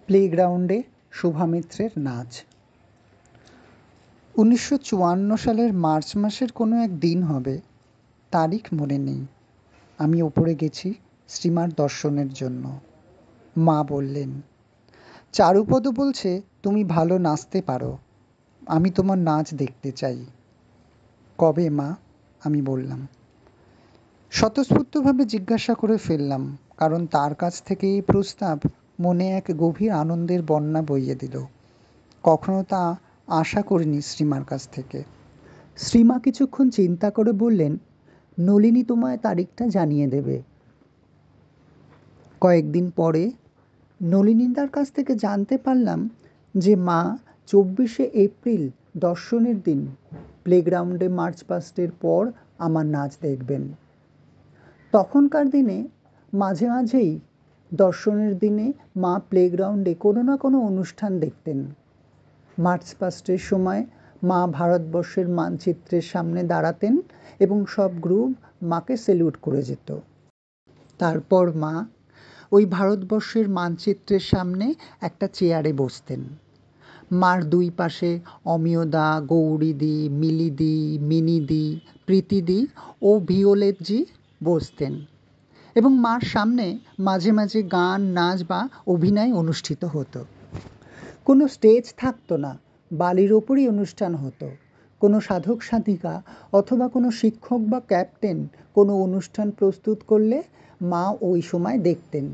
প্লেগ্রাউন্ডে শুভামিত্রের নাচ। 1954 সালের মার্চ মাসের কোনো এক দিন হবে, তারিখ মনে নেই। আমি ওপরে গেছি স্টিমার দর্শনের জন্য। মা বললেন, চারুপদ বলছে তুমি ভালো নাচতে পারো, আমি তোমার নাচ দেখতে চাই। কবে মা? আমি বললাম। স্বতঃস্ফূর্তভাবে জিজ্ঞাসা করে ফেললাম, কারণ তার কাছ থেকে এই প্রস্তাব মনে এক গভীর আনন্দের বন্যা বইয়ে দিল। কখনো তা আশা করিনি শ্রীমার কাছ থেকে। শ্রীমা কিছুক্ষণ চিন্তা করে বললেন, নলিনী তোমায় তারিখটা জানিয়ে দেবে। কয়েকদিন পরে নলিনীদার কাছ থেকে জানতে পারলাম যে মা 24শে এপ্রিল দর্শনের দিন প্লেগ্রাউন্ডে মার্চ পাস্টের পর আমার নাচ দেখবেন। তখনকার দিনে মাঝে মাঝেই দর্শনের দিনে মা প্লেগ্রাউন্ডে কোনো না কোনো অনুষ্ঠান দেখতেন। মার্চ পাস্টের সময় মা ভারতবর্ষের মানচিত্রের সামনে দাঁড়াতেন এবং সব গ্রুপ মাকে স্যালুট করে যেত। তারপর মা ওই ভারতবর্ষের মানচিত্রের সামনে একটা চেয়ারে বসতেন। মার দুই পাশে অমিয়দা, গৌরীদি, মিলিদি, মিনিদি, প্রীতিদি ও ভিওলেটজি বসতেন এবং মার সামনে মাঝে মাঝে গান, নাচ বা অভিনয় অনুষ্ঠিত হতো। কোনো স্টেজ থাকতো না, বালির ওপরই অনুষ্ঠান হতো। কোনো সাধক সাধিকা অথবা কোনো শিক্ষক বা ক্যাপ্টেন কোনো অনুষ্ঠান প্রস্তুত করলে মা ওই সময় দেখতেন।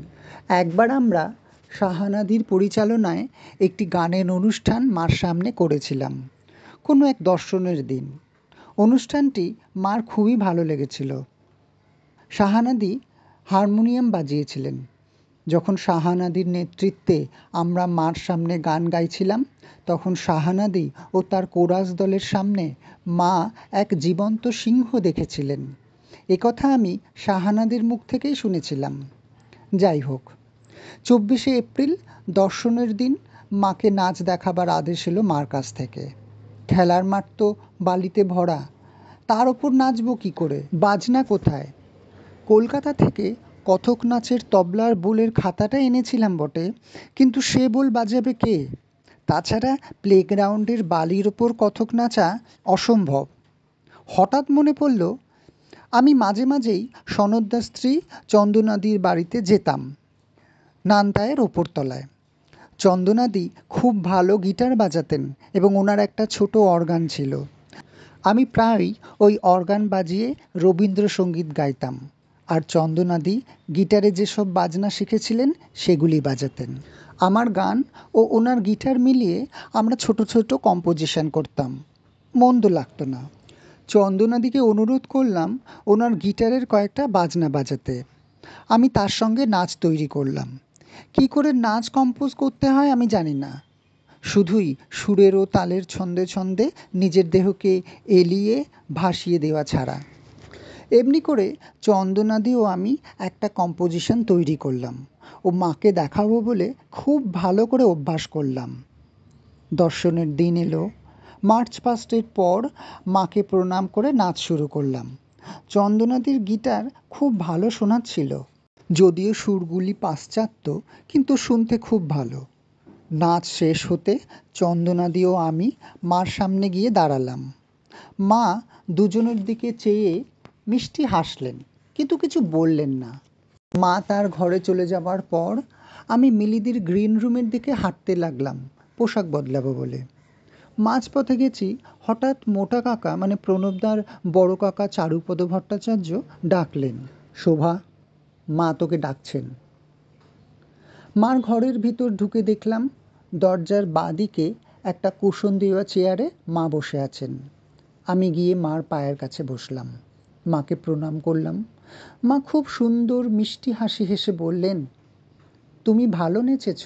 একবার আমরা শাহানাদির পরিচালনায় একটি গানের অনুষ্ঠান মার সামনে করেছিলাম কোনো এক দর্শনের দিন। অনুষ্ঠানটি মার খুবই ভালো লেগেছিল। শাহানাদি হারমোনিয়াম বাজিয়েছিলেন। যখন শাহানাদির নেতৃত্বে আমরা মার সামনে গান গাইছিলাম, তখন শাহানাদি ও তার কোরাস দলের সামনে মা এক জীবন্ত সিংহ দেখেছিলেন। একথা আমি শাহানাদির মুখ থেকেই শুনেছিলাম। যাই হোক, 24শে এপ্রিল দর্শনের দিন মাকে নাচ দেখাবার আদেশ এলো মার কাছ থেকে। খেলার মাঠ তো বালিতে ভরা, তার ওপর নাচবো কী করে? বাজনা কোথায়? কলকাতা থেকে কথক নাচের তবলার বোলের খাতাটা এনেছিলাম বটে, কিন্তু সে বোল বাজাবে কে? তাছাড়া প্লেগ্রাউন্ডের বালির ওপর কথক নাচা অসম্ভব। হঠাৎ মনে পড়ল, আমি মাঝে মাঝেই সনদদার স্ত্রী চন্দনাদির বাড়িতে যেতাম, নানতায়ের ওপরতলায়। চন্দনাদি খুব ভালো গিটার বাজাতেন এবং ওনার একটা ছোট অর্গান ছিল। আমি প্রায়ই ওই অর্গান বাজিয়ে রবীন্দ্রসঙ্গীত গাইতাম, আর চন্দনাদি গিটারে যেসব বাজনা শিখেছিলেন সেগুলি বাজাতেন। আমার গান ও ওনার গিটার মিলিয়ে আমরা ছোট ছোট কম্পোজিশন করতাম। মন্দ লাগতো না। চন্দনাদিকে অনুরোধ করলাম ওনার গিটারের কয়েকটা বাজনা বাজাতে। আমি তার সঙ্গে নাচ তৈরি করলাম। কি করে নাচ কম্পোজ করতে হয় আমি জানি না, শুধুই সুরের ও তালের ছন্দে ছন্দে নিজের দেহকে এলিয়ে ভাসিয়ে দেওয়া ছাড়া। এমনি করে চন্দনাদি ও আমি একটা কম্পোজিশন তৈরি করলাম ও মাকে দেখাবো বলে খুব ভালো করে অভ্যাস করলাম। দর্শনের দিন এলো। মার্চ পাস্টের পর মাকে প্রণাম করে নাচ শুরু করলাম। চন্দনাদির গিটার খুব ভালো শোনাচ্ছিল, যদিও সুরগুলি পাশ্চাত্য, কিন্তু শুনতে খুব ভালো। নাচ শেষ হতে চন্দনাদি ও আমি মার সামনে গিয়ে দাঁড়ালাম। মা দুজনের দিকে চেয়ে মিষ্টি হাসলেন, কিন্তু কিছু বললেন না। মা তার ঘরে চলে যাবার পর আমি মিলিদির গ্রিন রুমের দিকে হাঁটতে লাগলাম পোশাক বদলাবো বলে। মাঝপথে গেছি, হঠাৎ মোটা কাকা মানে প্রণবদার বড় কাকা চারুপদ ভট্টাচার্য ডাকলেন, শোভা, মা তোকে ডাকছেন। মার ঘরের ভিতর ঢুকে দেখলাম দরজার বাঁদিকে একটা কুশন দেওয়া চেয়ারে মা বসে আছেন। আমি গিয়ে মার পায়ের কাছে বসলাম, মাকে প্রণাম করলাম। মা খুব সুন্দর মিষ্টি হাসি হেসে বললেন, তুমি ভালো নেচেছ,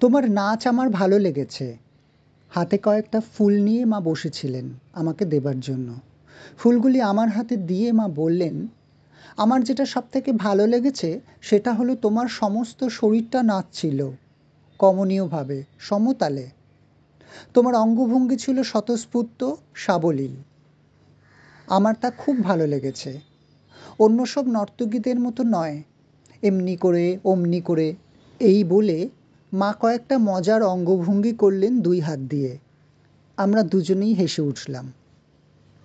তোমার নাচ আমার ভালো লেগেছে। হাতে কয়েকটা ফুল নিয়ে মা বসেছিলেন আমাকে দেবার জন্য। ফুলগুলি আমার হাতে দিয়ে মা বললেন, আমার যেটা সবথেকে ভালো লেগেছে সেটা হলো তোমার সমস্ত শরীরটা নাচছিল কমনীয়ভাবে, সমতালে। তোমার অঙ্গভঙ্গি ছিল স্বতঃস্ফূর্ত, সাবলীল। আমার তা খুব ভালো লেগেছে। অন্য সব নর্তকীদের মতো নয়, এমনি করে অমনি করে এই বলে মা কয়েকটা মজার অঙ্গভঙ্গি করলেন 2 হাত দিয়ে। আমরা দুজনেই হেসে উঠলাম।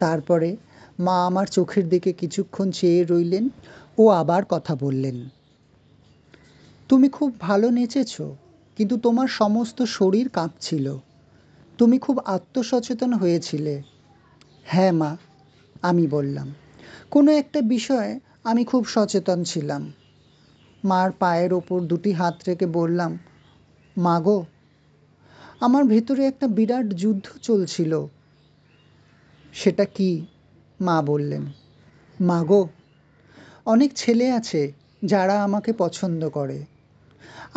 তারপরে মা আমার চোখের দিকে কিছুক্ষণ চেয়ে রইলেন ও আবার কথা বললেন। তুমি খুব ভালো নেচেছ, কিন্তু তোমার সমস্ত শরীর কাঁপছিল। তুমি খুব আত্মসচেতন হয়েছিলে। হ্যাঁ মা, আমি বললাম। কোনো একটা বিষয়ে আমি খুব সচেতন ছিলাম। মার পায়ের ওপর 2টি হাত রেখে বললাম, মা গো, আমার ভেতরে একটা বিরাট যুদ্ধ চলছিল। সেটা কি? মা বললেন, মা গো, অনেক ছেলে আছে যারা আমাকে পছন্দ করে।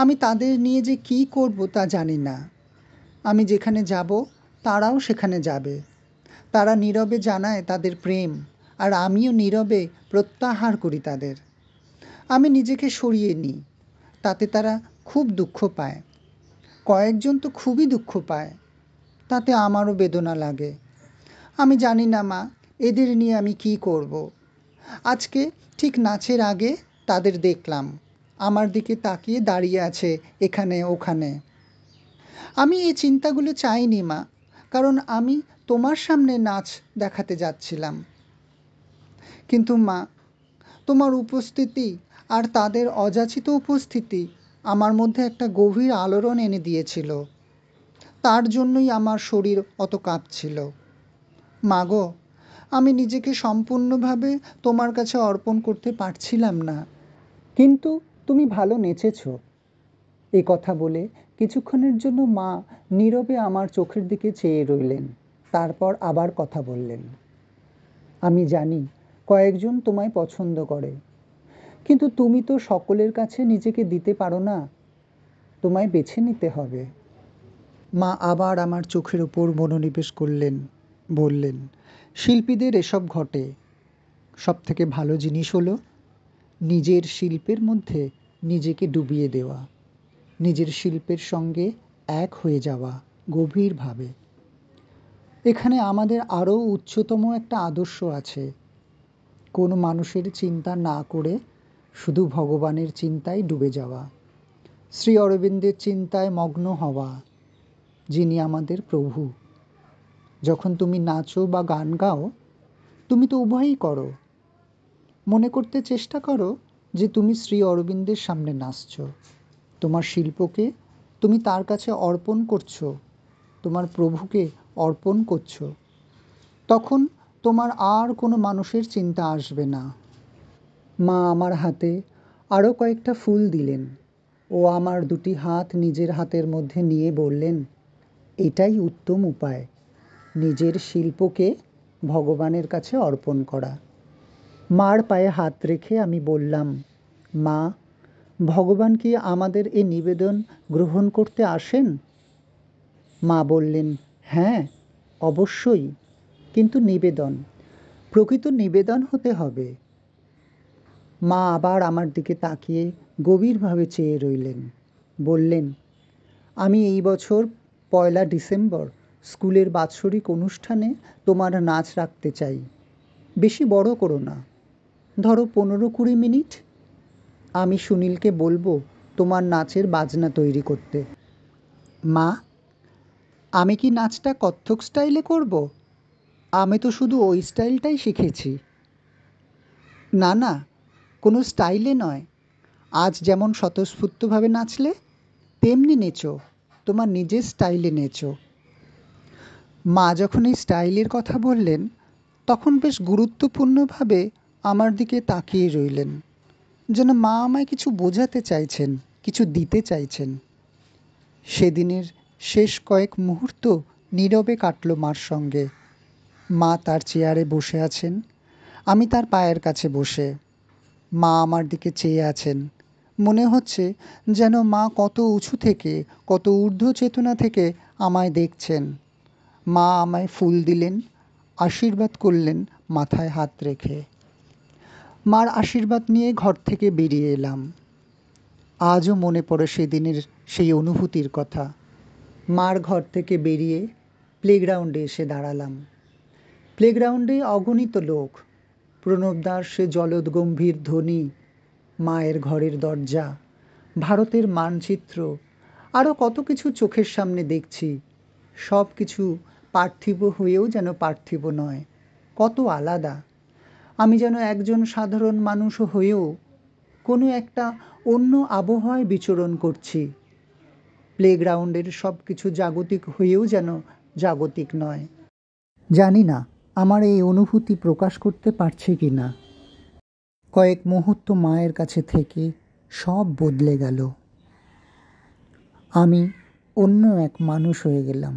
আমি তাদের নিয়ে যে কি করব তা জানি না। আমি যেখানে যাব তারাও সেখানে যাবে। তারা নীরবে জানায় তাদের প্রেম, আর আমিও নীরবে প্রত্যাহার করি তাদের। আমি নিজেকে সরিয়ে নিই, তাতে তারা খুব দুঃখ পায়। কয়েকজন তো খুবই দুঃখ পায়, তাতে আমারও বেদনা লাগে। আমি জানি না মা, এদের নিয়ে আমি কি করব। আজকে ঠিক নাচের আগে তাদের দেখলাম, আমার দিকে তাকিয়ে দাঁড়িয়ে আছে এখানে ওখানে। আমি এই চিন্তাগুলো চাইনি মা, কারণ আমি তোমার সামনে নাচ দেখাতে যাচ্ছিলাম। কিন্তু মা, তোমার উপস্থিতি আর তাদের অযাচিত উপস্থিতি আমার মধ্যে একটা গভীর আলোড়ন এনে দিয়েছিল। তার জন্যই আমার শরীর অত কাঁপছিল। মা গো, আমি নিজেকে সম্পূর্ণভাবে তোমার কাছে অর্পণ করতে পারছিলাম না। কিন্তু তুমি ভালো নেচেছো। এ কথা বলে কিছুক্ষণের জন্য মা নীরবে আমার চোখের দিকে চেয়ে রইলেন। তারপর আবার কথা বললেন। আমি জানি কয়েকজন তোমায় পছন্দ করে, কিন্তু তুমি তো সকলের কাছে নিজেকে দিতে পারো না। তোমায় বেছে নিতে হবে। মা আবার আমার চোখের উপর মনোনিবেশ করলেন। বললেন, শিল্পীদের এসব ঘটে। সবথেকে ভালো জিনিস হলো নিজের শিল্পের মধ্যে নিজেকে ডুবিয়ে দেওয়া, নিজের শিল্পের সঙ্গে এক হয়ে যাওয়া গভীরভাবে। এখানে আমাদের আরও উচ্চতম একটা আদর্শ আছে। কোনো মানুষের চিন্তা না করে শুধু ভগবানের চিন্তায় ডুবে যাওয়া, শ্রী অরবিন্দের চিন্তায় মগ্ন হওয়া, যিনি আমাদের প্রভু। যখন তুমি নাচো বা গান গাও, তুমি তো উভয়ই করো। মনে করতে চেষ্টা করো যে তুমি শ্রী অরবিন্দের সামনে নাচছো। তোমার শিল্পকে তুমি তার কাছে অর্পণ করছো, তোমার প্রভুকে অর্পণ করছো। তখন তোমার আর কোনো মানুষের চিন্তা আসবে না। মা আমার হাতে আরও কয়েকটা ফুল দিলেন ও আমার 2টি হাত নিজের হাতের মধ্যে নিয়ে বললেন, এটাই উত্তম উপায়, নিজের শিল্পকে ভগবানের কাছে অর্পণ করা। মার পায়ে হাত রেখে আমি বললাম, মা, ভগবান কি আমাদের এই নিবেদন গ্রহণ করতে আসেন? মা বললেন, হ্যাঁ, অবশ্যই, কিন্তু নিবেদন, প্রকৃত নিবেদন হতে হবে। মা আবার আমার দিকে তাকিয়ে গভীরভাবে চেয়ে রইলেন। বললেন, আমি এই বছর 1 ডিসেম্বর স্কুলের বাৎসরিক অনুষ্ঠানে তোমার নাচ রাখতে চাই। বেশি বড় করো না, ধরো 15-20 মিনিট। আমি সুনীলকে বলবো তোমার নাচের বাজনা তৈরি করতে। মা, আমি কি নাচটা কত্থক স্টাইলে করব? আমি তো শুধু ওই স্টাইলটাই শিখেছি। না না, কোনো স্টাইলে নয়। আজ যেমন স্বতঃস্ফূর্তভাবে নাচলে, তেমনি নেচো, তোমার নিজের স্টাইলে নেচো। মা যখন এই স্টাইলের কথা বললেন, তখন বেশ গুরুত্বপূর্ণভাবে আমার দিকে তাকিয়ে রইলেন, যেন মা আমায় কিছু বোঝাতে চাইছেন, কিছু দিতে চাইছেন। সেদিনের শেষ কয়েক মুহূর্ত নীরবে কাটল মার সঙ্গে। মা তার চেয়ারে বসে আছেন, আমি তার পায়ের কাছে বসে। মা আমার দিকে চেয়ে আছেন। মনে হচ্ছে যেন মা কত উঁচু থেকে, কত ঊর্ধ্ব চেতনা থেকে আমায় দেখছেন। মা আমায় ফুল দিলেন, আশীর্বাদ করলেন মাথায় হাত রেখে। মার আশীর্বাদ নিয়ে ঘর থেকে বেরিয়ে এলাম। আজও মনে পড়ে সেদিনের সেই অনুভূতির কথা। মার ঘর থেকে বেরিয়ে প্লেগ্রাউন্ডে এসে দাঁড়ালাম। প্লেগ্রাউন্ডে অগণিত লোক। প্রণবদার সে জলদগম্ভীর ধ্বনি, মায়ের ঘরের দরজা, ভারতের মানচিত্র, আরও কত কিছু চোখের সামনে দেখছি, সব কিছু পার্থিব হয়েও যেন পার্থিব নয়, কত আলাদা। আমি যেন একজন সাধারণ মানুষ হয়েও কোনো একটা অন্য আবহাওয়ায় বিচরণ করছি। প্লেগ্রাউন্ডের সব কিছু জাগতিক হয়েও যেন জাগতিক নয়। জানি না আমার এই অনুভূতি প্রকাশ করতে পারছি কি না। কয়েক মুহূর্ত মায়ের কাছে থেকে সব বদলে গেল। আমি অন্য এক মানুষ হয়ে গেলাম।